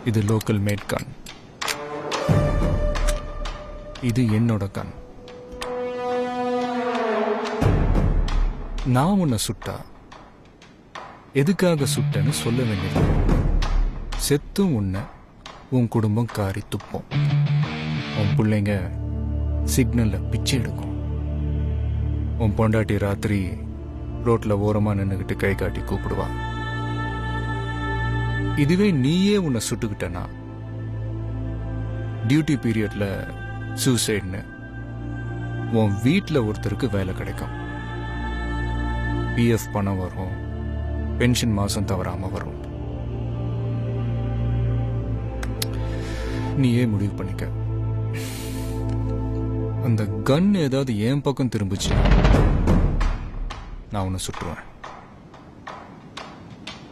இது local mat கன். இது என்னோட கன். நான் உன்னை சுட்டா எதுக்காக சுட்டேன்னு சொல்ல வேண்டியது. செத்தும் உன்னை உன் குடும்பம் காரி துப்போம். உன் பிள்ளைங்க சிக்னல்ல பிச்சை எடுக்கும். உன் பொண்டாட்டி ராத்திரி ரோட்ல ஓரமா நின்னுகிட்டு கை காட்டி கூப்பிடுவா. இதுவே நீயே உன்னை சுட்டுக்கிட்டனா டியூட்டி பீரியட்ல சூசைட்னு உன் வீட்டில் ஒருத்தருக்கு வேலை கிடைக்கும். பிஎஃப் பணம் வரும், பென்ஷன் மாசம் தவறாம வரும். நீயே முடிவு பண்ணிக்க. அந்த கன் ஏதாவது என் பக்கம் திரும்பிச்சு நான் உன்னை சுட்டுருவேன்.